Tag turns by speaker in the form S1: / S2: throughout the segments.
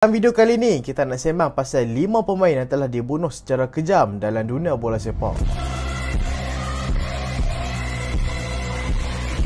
S1: Dalam video kali ni, kita nak sembang pasal 5 pemain yang telah dibunuh secara kejam dalam dunia bola sepak.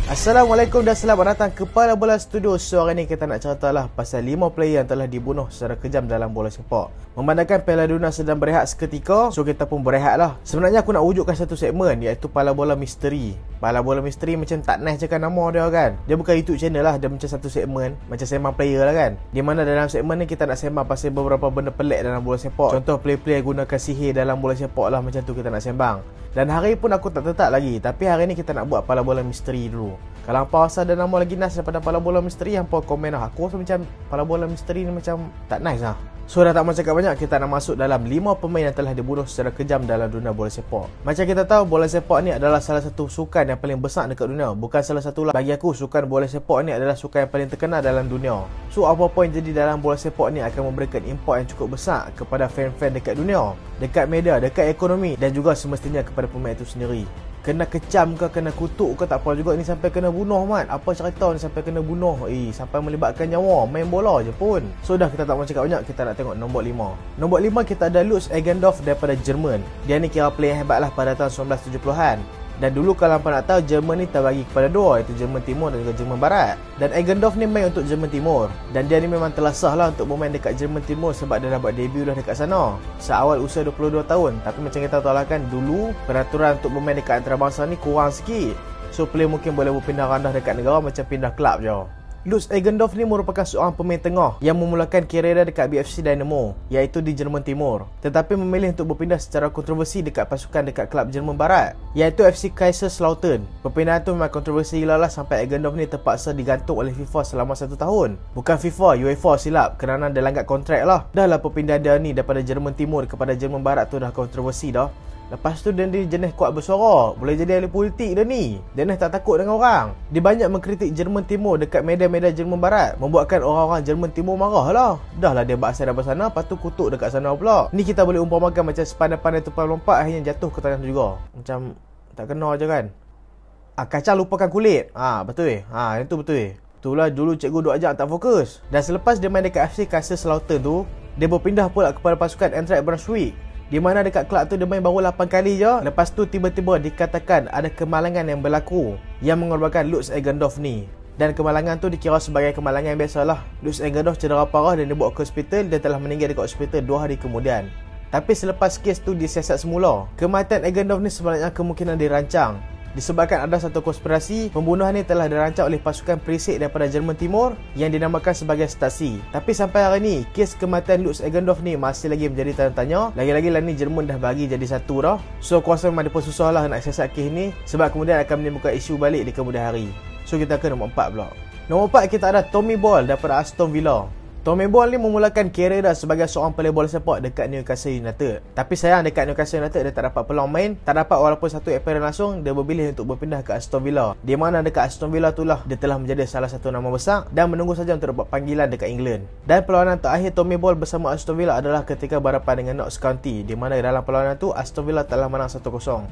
S1: Assalamualaikum dan selamat datang ke Pala Bola Studio. So hari ni kita nak ceritalah pasal 5 player yang telah dibunuh secara kejam dalam bola sepak. Memandangkan Piala Dunia sedang berehat seketika, so kita pun berehat lah. Sebenarnya aku nak wujudkan satu segmen, iaitu Pala Bola Misteri. Pala Bola Misteri macam tak nice cakap nama dia kan. Dia bukan YouTube channel lah, dia macam satu segmen, macam sembang player lah kan. Di mana dalam segmen ni kita nak sembang pasal beberapa benda pelik dalam bola sepak. Contoh player-player gunakan sihir dalam bola sepak lah, macam tu kita nak sembang. Dan hari pun aku tak tetap lagi, tapi hari ni kita nak buat Pala Bola Misteri dulu. Kalau hampa rasa ada nama lagi nice daripada Pala Bola Misteri, hampa komen lah. Aku rasa macam Pala Bola Misteri ni macam tak nice lah. So dah tak mahu cakap banyak, kita nak masuk dalam 5 pemain yang telah dibunuh secara kejam dalam dunia bola sepak. Macam kita tahu, bola sepak ni adalah salah satu sukan yang paling besar dekat dunia. Bukan salah satu lah. Bagi aku, sukan bola sepak ni adalah sukan yang paling terkenal dalam dunia. So apa-apa yang jadi dalam bola sepak ni akan memberikan impak yang cukup besar kepada fan-fan dekat dunia, dekat media, dekat ekonomi dan juga semestinya kepada pemain itu sendiri. Kena kecam ke, kena kutuk ke, tak apa juga ni sampai kena bunuh mat. Apa cerita ni sampai kena bunuh? Sampai melibatkan nyawa, main bola je pun. So dah kita tak mahu cakap banyak, kita nak tengok nombor 5. Nombor 5 kita ada Lutz Eggendorf daripada Jerman. Dia ni kira player hebat lah pada tahun 1970-an. Dan dulu kalau hampa nak tahu, Jerman ni terbagi kepada dua, iaitu Jerman Timur dan juga Jerman Barat. Dan Eggendorf ni main untuk Jerman Timur. Dan dia ni memang telah sah lah untuk bermain dekat Jerman Timur sebab dia dah buat debut dah dekat sana seawal usia 22 tahun. Tapi macam kita tahu lah kan, dulu peraturan untuk bermain dekat antarabangsa ni kurang sikit. So player mungkin boleh berpindah randah dekat negara macam pindah kelab je. Lutz Eggendorf ni merupakan seorang pemain tengah yang memulakan kerjaya dekat BFC Dynamo, iaitu di Jerman Timur, tetapi memilih untuk berpindah secara kontroversi dekat pasukan dekat kelab Jerman Barat, iaitu FC Kaiserslautern. Perpindahan tu memang kontroversi gila lah sampai Eggendorf ni terpaksa digantung oleh FIFA selama 1 tahun. Bukan FIFA, UEFA silap, kerana dia langgar kontrak lah. Dah lah perpindahan dia ni daripada Jerman Timur kepada Jerman Barat tu dah kontroversi dah. Lepas tu dia jenis kuat bersuara, boleh jadi ahli politik dia ni. Dia tak takut dengan orang. Dia banyak mengkritik Jerman Timur dekat media-media Jerman Barat, membuatkan orang-orang Jerman Timur marah lah. Dah lah dia baksa dari sana, lepas tu kutuk dekat sana pula. Ni kita boleh umpamakan macam sepandai-pandai tupai lompat akhirnya jatuh ke tanah tu juga. Macam tak kena je kan. Kacang lupakan kulit. Betul yang tu betul. Itulah dulu cikgu duk ajak tak fokus. Dan selepas dia main dekat FC Kaiserslautern tu, dia berpindah pula kepada pasukan Eintracht Braunschweig, di mana dekat kelab tu dia main baru 8 kali je. Lepas tu tiba-tiba dikatakan ada kemalangan yang berlaku yang mengorbankan Lutz Eggendorf ni. Dan kemalangan tu dikira sebagai kemalangan yang biasalah. Lutz Eggendorf cedera parah dan dibawa ke hospital dan telah meninggal dekat hospital 2 hari kemudian. Tapi selepas kes tu disiasat semula, kematian Eggendorf ni sebenarnya kemungkinan dirancang. Disebabkan ada satu konspirasi, pembunuhan ni telah dirancang oleh pasukan perisik daripada Jerman Timur yang dinamakan sebagai Stasi. Tapi sampai hari ni, kes kematian Lutz Eggendorf ni masih lagi menjadi tanda tanya. Lagi-lagi lah ni Jerman dah bagi jadi satu dah. So aku rasa memang dia pun susah lah nak siasat kes ni, sebab kemudian akan menimbulkan isu balik di kemudian hari. So kita ke nombor 4 pula. Nombor 4 kita ada Tommy Boll daripada Aston Villa. Tommy Boll ni memulakan kerjaya dah sebagai seorang player bola sepak dekat Newcastle United. Tapi sayang dekat Newcastle United dia tak dapat peluang main, tak dapat walaupun satu appearance langsung. Dia berpilih untuk berpindah ke Aston Villa, di mana dekat Aston Villa itulah dia telah menjadi salah satu nama besar dan menunggu saja untuk dapat panggilan dekat England. Dan perlawanan terakhir Tommy Boll bersama Aston Villa adalah ketika berhadapan dengan Notts County, di mana dalam perlawanan tu Aston Villa telah menang 1-0.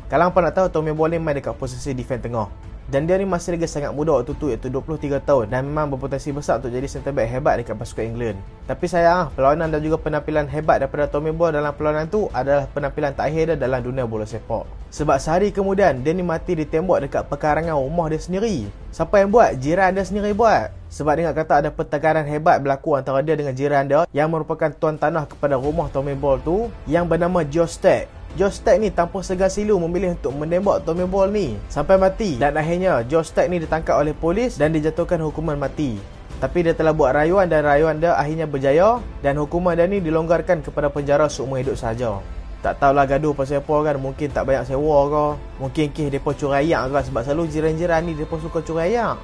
S1: Kalau hampa nak tahu, Tommy Boll ni main dekat posisi defense tengah. Dan dia ni masih lagi sangat muda waktu tu, iaitu 23 tahun, dan memang berpotensi besar untuk jadi centre back hebat dekat pasukan England. Tapi sayang, perlawanan dan juga penampilan hebat daripada Tommy Boll dalam perlawanan tu adalah penampilan terakhir dia dalam dunia bola sepak. Sebab sehari kemudian dia ni mati ditembak dekat pekarangan rumah dia sendiri. Siapa yang buat? Jiran dia sendiri buat. Sebab dengar kata ada pertengkaran hebat berlaku antara dia dengan jiran dia yang merupakan tuan tanah kepada rumah Tommy Boll tu, yang bernama Joe Stack. Joe Stack ni tanpa segan silu memilih untuk menembak Tommy Boll ni sampai mati. Dan akhirnya Joe Stack ni ditangkap oleh polis dan dijatuhkan hukuman mati. Tapi dia telah buat rayuan dan rayuan dia akhirnya berjaya, dan hukuman dia ni dilonggarkan kepada penjara seumur hidup saja. Tak tahulah gaduh pasal apa kan, mungkin tak banyak sewa ke, mungkin kes depa curi ayak ke, sebab selalu jiran-jiran ni depa suka curi ayak.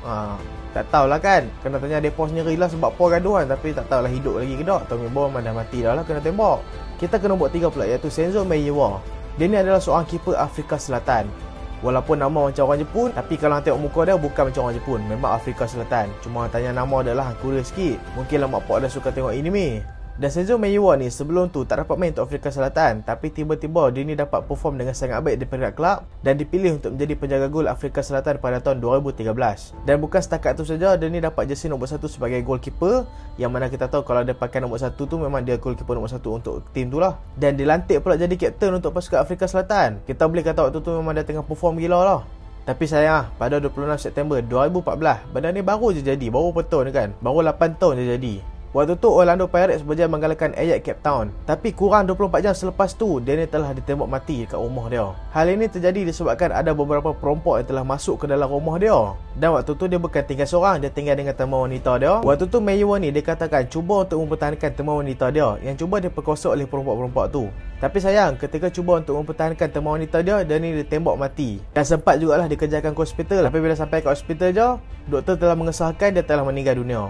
S1: Tak tahulah kan, kena tanya depa sendirilah sebab apa gaduhan. Tapi tak tahulah hidup lagi ke tak. Tommy Boll dah mati dah lah, kena tembak. Kita kena buat 3 pula, iaitu Senzo Meyiwa. Dia ni adalah seorang keeper Afrika Selatan. Walaupun nama macam orang Jepun, tapi kalau tengok muka dia bukan macam orang Jepun, memang Afrika Selatan. Cuma tanya nama dia lah kurus sikit. Mungkin lah mak pak dia suka tengok anime. Dan Senzo Meyiwa ni sebelum tu tak dapat main untuk Afrika Selatan, tapi tiba-tiba dia ni dapat perform dengan sangat baik di peringkat kelab dan dipilih untuk menjadi penjaga gol Afrika Selatan pada tahun 2013. Dan bukan setakat tu saja, dia ni dapat jersey nombor 1 sebagai goalkeeper, yang mana kita tahu kalau dia pakai nombor 1 tu memang dia goalkeeper nombor 1 untuk tim tu lah. Dan dilantik pula jadi kapten untuk pasukan Afrika Selatan. Kita boleh kata waktu tu memang dia tengah perform gila lah. Tapi sayang, pada 26 September 2014, benda ni baru je jadi, baru betul kan, baru 8 tahun je jadi. Waktu tu Orlando Pirates berjaya mengalahkan Ajax Cape Town. Tapi kurang 24 jam selepas tu, dia ni telah ditembak mati dekat rumah dia. Hal ini terjadi disebabkan ada beberapa perampok yang telah masuk ke dalam rumah dia. Dan waktu tu dia bukan tinggal seorang, dia tinggal dengan teman wanita dia. Waktu tu Meyiwa ni dia katakan cuba untuk mempertahankan teman wanita dia yang cuba diperkosa oleh perampok-perampok tu. Tapi sayang, ketika cuba untuk mempertahankan teman wanita dia ni ditembak mati. Dan sempat jugalah dikejarkan ke hospital. Tapi bila sampai ke hospital je, doktor telah mengesahkan dia telah meninggal dunia.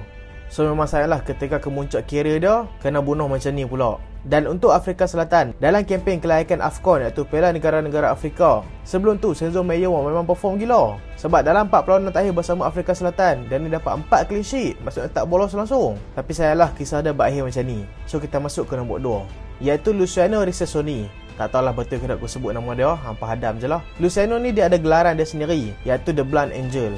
S1: So memang sayanglah ketika kemuncak karier dia kena bunuh macam ni pula. Dan untuk Afrika Selatan, dalam kempen kelayakan AFCON iaitu Piala Negara-Negara Afrika, sebelum tu Senzo Meyiwa memang perform gila. Sebab dalam 4 perlawanan terakhir bersama Afrika Selatan, dia ni dapat 4 clean sheet, maksudnya tak bolos langsung. Tapi sayanglah kisah dia berakhir macam ni. So kita masuk ke nombor 2, iaitu Luciano Ricessoni. Tak tahulah betul ke tak aku sebut nama dia, hampa hadam je lah. Luciano ni dia ada gelaran dia sendiri, iaitu The Blunt Angel.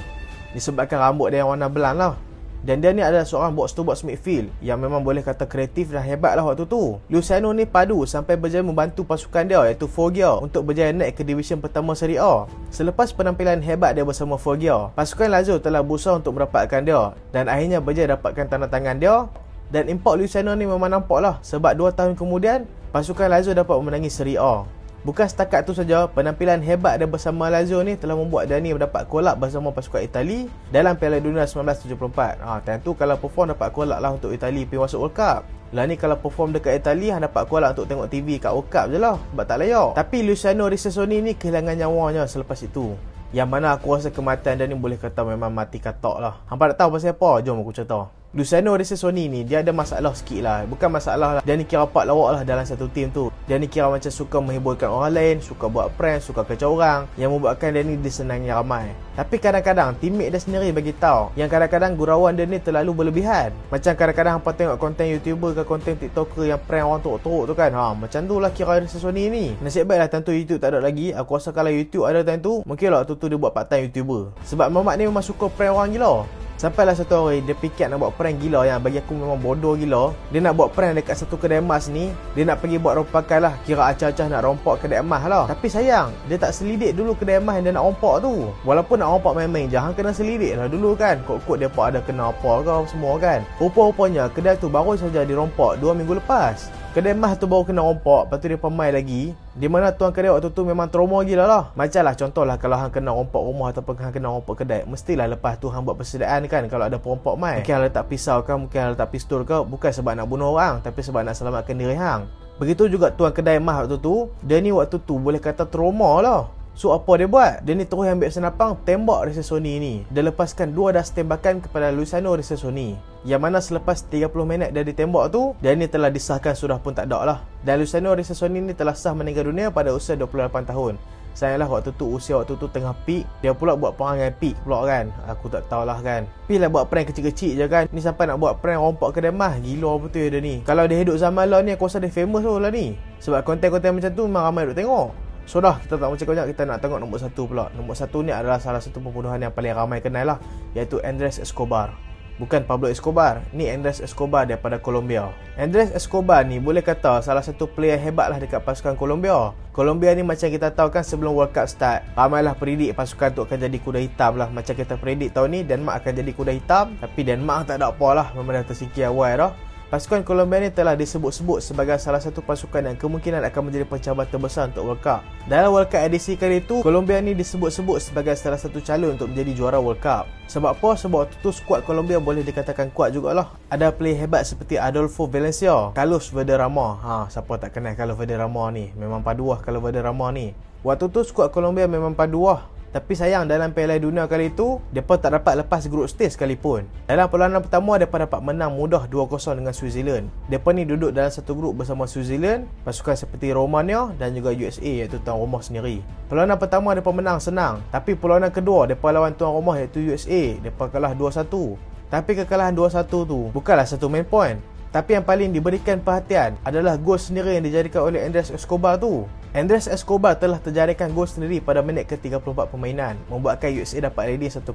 S1: Disebabkan rambut dia yang warna blunt lah. Dan dia ni adalah seorang box-to-box midfield yang memang boleh kata kreatif dan hebat lah waktu tu. Luciano ni padu sampai berjaya membantu pasukan dia iaitu Foggia untuk berjaya naik ke division pertama Serie A. Selepas penampilan hebat dia bersama Foggia, pasukan Lazio telah berusaha untuk merapatkan dia dan akhirnya berjaya dapatkan tanda tangan dia. Dan import Luciano ni memang nampak lah, sebab 2 tahun kemudian pasukan Lazio dapat memenangi Serie A. Bukan setakat tu saja, penampilan hebat dia bersama Lazio ni telah membuat dia ni mendapat kolab bersama pasukan Itali dalam Piala Dunia 1974. Tentu kalau perform dapat kolab lah untuk Itali pergi masuk World Cup. Lah ni kalau perform dekat Itali dapat kolab untuk tengok TV kat World Cup je lah, sebab tak layak. Tapi Luciano Ricessoni ni kehilangan nyawanya selepas itu, yang mana aku rasa kematian dia ni boleh kata memang mati katak lah. Hampa tak tahu pasal apa? Jom aku cerita. Luciano Ricessoni ni dia ada masalah sikit lah. Bukan masalah lah, dia ni kira pak lawak lah dalam satu tim tu. Dia ni kira macam suka menghiburkan orang lain, suka buat prank, suka kacau orang, yang membuatkan dia ni disenangi ramai. Tapi kadang-kadang teammate dia sendiri bagi tahu yang kadang-kadang gurauan dia ni terlalu berlebihan. Macam kadang-kadang hampa tengok konten YouTuber ke konten TikToker yang prank orang teruk-teruk tu kan. Macam tu lah kira Ricessoni ni. Nasib baiklah tentu YouTube tak ada lagi. Aku rasa kalau YouTube ada time tu, mungkin lah tu dia buat part-time YouTuber. Sebab mamak ni memang suka prank orang gila. Sampailah satu hari dia fikir nak buat prank gila yang bagi aku memang bodoh gila. Dia nak buat prank dekat satu kedai emas ni. Dia nak pergi buat rompakan lah, kira acah-acah nak rompak kedai emas lah. Tapi sayang, dia tak selidik dulu kedai emas yang dia nak rompak tu. Walaupun nak rompak main-main je, hang kena selidik lah dulu kan. Kok-kok dia ada kena apa ke semua kan. Rupa-rupanya kedai tu baru saja dirompak 2 minggu lepas. Kedai emas tu baru kena rompak, lepas tu dia pemai lagi. Di mana tuan kedai waktu tu memang trauma gila lah. Macam lah contohlah kalau hang kena rompak rumah ataupun hang kena rompak kedai, mestilah lepas tu hang buat persediaan kan kalau ada perompak mai. Mungkin hang letak pisau ke, mungkin hang letak pistol ke, bukan sebab nak bunuh orang, tapi sebab nak selamatkan diri hang. Begitu juga tuan kedai emas waktu tu, dia ni waktu tu boleh kata trauma lah. So apa dia buat? Dia ni terus ambil senapang tembak Ricessoni ni. Dia lepaskan 2 das tembakan kepada Luciano Ricessoni, yang mana selepas 30 minit dia ditembak tu, dia ni telah disahkan sudah pun tak ada lah. Dan Luciano Ricessoni ni telah sah meninggal dunia pada usia 28 tahun. Sayanglah waktu tu usia waktu tu tengah peak. Dia pula buat perangai peak pula kan. Aku tak tahulah kan. Pilih buat prank kecil-kecil je kan. Ni sampai nak buat prank rompak kedai emas. Gila betul dia ni. Kalau dia hidup zaman lah ni, aku rasa dia famous lah ni. Sebab konten-konten macam tu memang ramai duk tengok. So dah, kita tak macam banyak, kita nak tengok nombor 1 pula. Nombor 1 ni adalah salah satu pembunuhan yang paling ramai kenal lah, iaitu Andres Escobar. Bukan Pablo Escobar, ni Andres Escobar daripada Colombia. Andres Escobar ni boleh kata salah satu player hebat lah dekat pasukan Colombia. Colombia ni macam kita tahu kan, sebelum World Cup start, ramailah predict pasukan tu akan jadi kuda hitam lah. Macam kita predict tahun ni Denmark akan jadi kuda hitam. Tapi Denmark tak ada apa lah, memang dah tersingkir awal dah. Pasukan Colombia ni telah disebut-sebut sebagai salah satu pasukan yang kemungkinan akan menjadi pencabar terbesar untuk World Cup. Dalam World Cup edisi kali itu, Colombia ni disebut-sebut sebagai salah satu calon untuk menjadi juara World Cup. Sebab apa? Sebab waktu tu skuad Colombia boleh dikatakan kuat jugalah. Ada player hebat seperti Adolfo Valencia, Carlos Valderrama. Siapa tak kenal Carlos Valderrama ni? Memang paduah Carlos Valderrama ni. Waktu tu skuad Colombia memang paduah. Tapi sayang dalam Piala Dunia kali itu, mereka tak dapat lepas group stage sekalipun. Dalam perlawanan pertama, mereka dapat menang mudah 2-0 dengan Switzerland. Mereka ni duduk dalam satu grup bersama Switzerland, pasukan seperti Romania dan juga USA, iaitu tuan rumah sendiri. Perlawanan pertama mereka menang senang. Tapi perlawanan kedua, mereka lawan tuan rumah iaitu USA. Mereka kalah 2-1. Tapi kekalahan 2-1 tu bukanlah satu main point. Tapi yang paling diberikan perhatian adalah gol sendiri yang dijadikan oleh Andres Escobar tu. Andres Escobar telah terjadikan gol sendiri pada minit ke-34 permainan, membuatkan USA dapat ready 1-0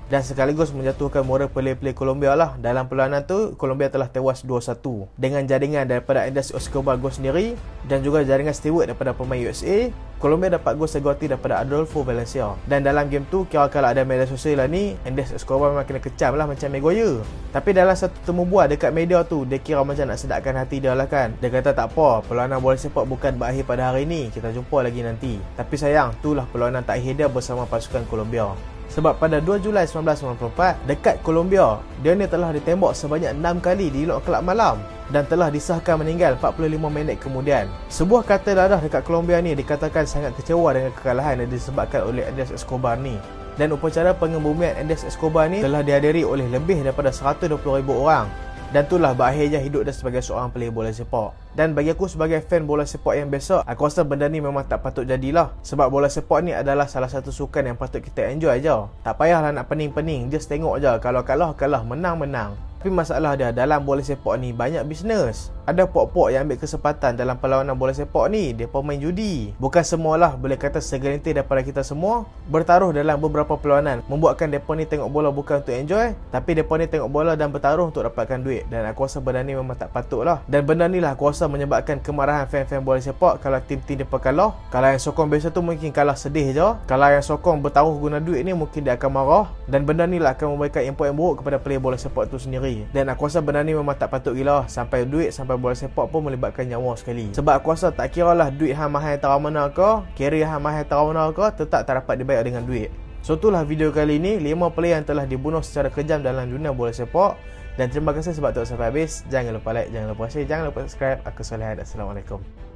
S1: dan sekaligus menjatuhkan moral player-player Colombia lah. Dalam perlawanan tu, Colombia telah tewas 2-1 dengan jaringan daripada Andres Escobar gol sendiri dan juga jaringan Stewart daripada pemain USA. Colombia dapat gol segoti daripada Adolfo Valencia. Dan dalam game tu, kira kalau ada media sosial lah ni, Andres Escobar memang kena kecam lah macam Maguire. Tapi dalam satu temu buah dekat media tu, dia kira macam nak sedapkan hati dia lah kan. Dia kata tak apa, perlawanan bola sepak bukan berakhir pada hari ni, kita jumpa lagi nanti. Tapi sayang, itulah perlawanan terakhir dia bersama pasukan Colombia. Sebab pada 2 Julai 1994, dekat Colombia, dia ni telah ditembak sebanyak 6 kali di elok kelab malam dan telah disahkan meninggal 45 minit kemudian. Sebuah kata dadah dekat Colombia ni dikatakan sangat kecewa dengan kekalahan yang disebabkan oleh Andres Escobar ni. Dan upacara pengebumian Andres Escobar ni telah dihadiri oleh lebih daripada 120,000 orang. Dan itulah berakhirnya hidup dia sebagai seorang player bola sepak. Dan bagi aku sebagai fan bola sepak yang biasa, aku rasa benda ni memang tak patut jadilah. Sebab bola sepak ni adalah salah satu sukan yang patut kita enjoy je. Tak payahlah nak pening-pening, just tengok je. Kalau kalah, menang-menang. Tapi masalah dia, dalam bola sepak ni banyak bisnes. Ada pok-pok yang ambil kesempatan dalam perlawanan bola sepak ni, dia pemain judi. Bukan semualah, boleh kata segelintir daripada kita semua bertaruh dalam beberapa perlawanan, membuatkan mereka ni tengok bola bukan untuk enjoy, tapi mereka ni tengok bola dan bertaruh untuk dapatkan duit. Dan aku rasa benda ni memang tak patut lah. Dan benda ni lah aku rasa menyebabkan kemarahan fan-fan bola sepak kalau tim-tim mereka kalah. Kalau yang sokong biasa tu mungkin kalah sedih je. Kalau yang sokong bertaruh guna duit ni mungkin dia akan marah. Dan benda ni lah akan memberikan impak yang buruk kepada player bola sepak tu sendiri. Dan aku rasa benda ni memang tak patut gila. Sampai duit, sampai bola sepak pun melibatkan nyawa sekali. Sebab aku rasa tak kira lah duit hang mahal taruh mana ke, carry hang mahal taruh mana ke, tetap tak dapat dibayar dengan duit. So itulah video kali ni, 5 player yang telah dibunuh secara kejam dalam dunia bola sepak. Dan terima kasih sebab tengok sampai habis. Jangan lupa like, jangan lupa share, jangan lupa subscribe. Aku Solehan. Assalamualaikum.